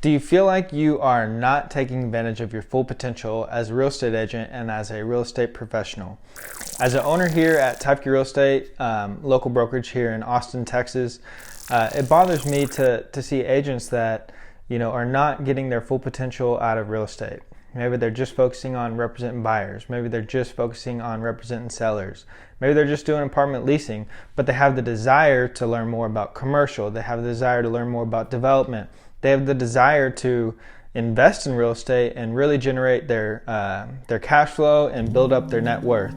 Do you feel like you are not taking advantage of your full potential as a real estate agent and as a real estate professional? As an owner here at Teifke Real Estate, local brokerage here in Austin, Texas, it bothers me to see agents that are not getting their full potential out of real estate. Maybe they're just focusing on representing buyers. Maybe they're just focusing on representing sellers. Maybe they're just doing apartment leasing, but they have the desire to learn more about commercial. They have the desire to learn more about development. They have the desire to invest in real estate and really generate their cash flow and build up their net worth.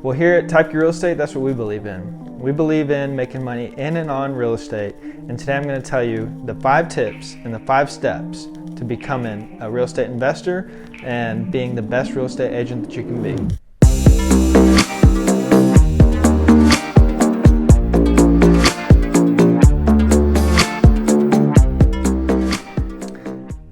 Well, here at Teifke Real Estate, that's what we believe in. We believe in making money in and on real estate. And today I'm going to tell you the 5 tips and the 5 steps to becoming a real estate investor and being the best real estate agent that you can be.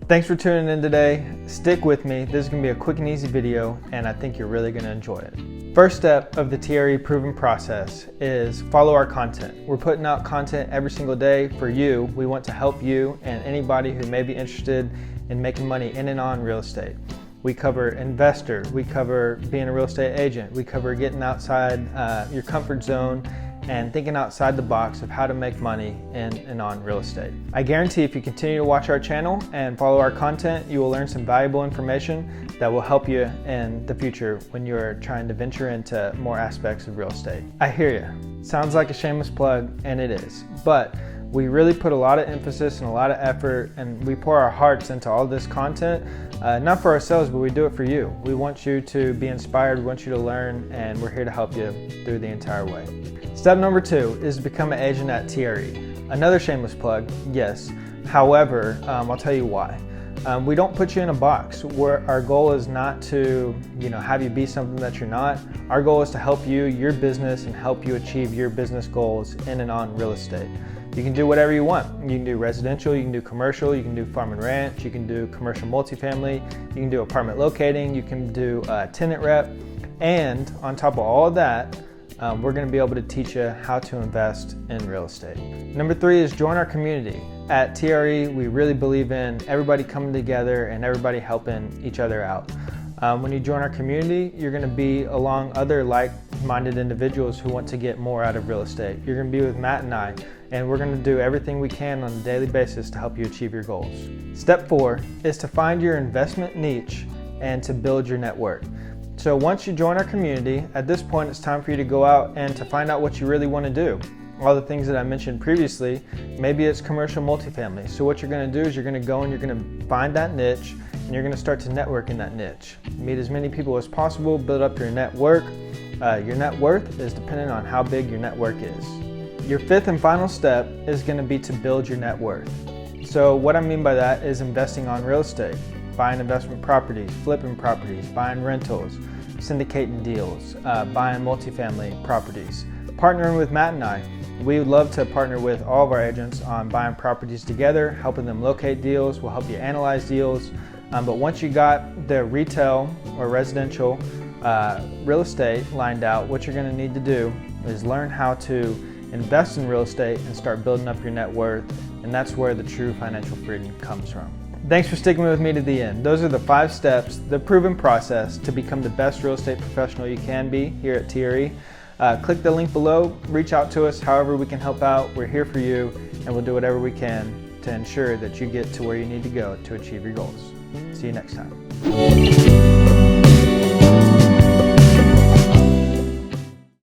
Thanks for tuning in today. Stick with me. This is going to be a quick and easy video, and I think you're really going to enjoy it. First step of the TRE proven process is follow our content. We're putting out content every single day for you. We want to help you and anybody who may be interested in making money in and on real estate. We cover investor, we cover being a real estate agent, we cover getting outside your comfort zone and thinking outside the box of how to make money in and on real estate. I guarantee if you continue to watch our channel and follow our content, you will learn some valuable information that will help you in the future when you're trying to venture into more aspects of real estate. I hear you. Sounds like a shameless plug, and it is. But we really put a lot of emphasis and a lot of effort, and we pour our hearts into all this content, not for ourselves, but we do it for you. We want you to be inspired, we want you to learn, and we're here to help you through the entire way. Step number 2 is to become an agent at TRE. Another shameless plug, yes. However, I'll tell you why. We don't put you in a box. Our goal is not to have you be something that you're not. Our goal is to help you, your business, and help you achieve your business goals in and on real estate. You can do whatever you want. You can do residential, you can do commercial, you can do farm and ranch, you can do commercial multifamily, you can do apartment locating, you can do tenant rep, and on top of all of that, we're going to be able to teach you how to invest in real estate. Number 3 is join our community. At TRE, we really believe in everybody coming together and everybody helping each other out. When you join our community, you're going to be along other like-minded individuals who want to get more out of real estate. You're going to be with Matt and I, and we're going to do everything we can on a daily basis to help you achieve your goals. Step 4 is to find your investment niche and to build your network. So once you join our community, at this point it's time for you to go out and to find out what you really want to do. All the things that I mentioned previously, maybe it's commercial multifamily. So what you're going to do is you're going to go and you're going to find that niche and you're going to start to network in that niche. Meet as many people as possible, build up your network. Your net worth is dependent on how big your network is. Your 5th and final step is going to be to build your net worth. So what I mean by that is investing on real estate, buying investment properties, flipping properties, buying rentals, syndicating deals, buying multifamily properties. Partnering with Matt and I, we would love to partner with all of our agents on buying properties together, helping them locate deals. We'll help you analyze deals. But once you got the retail or residential real estate lined out, what you're going to need to do is learn how to invest in real estate and start building up your net worth. And that's where the true financial freedom comes from. Thanks for sticking with me to the end. Those are the 5 steps, the proven process to become the best real estate professional you can be here at TRE. Click the link below, reach out to us however we can help out. We're here for you, and we'll do whatever we can to ensure that you get to where you need to go to achieve your goals. See you next time.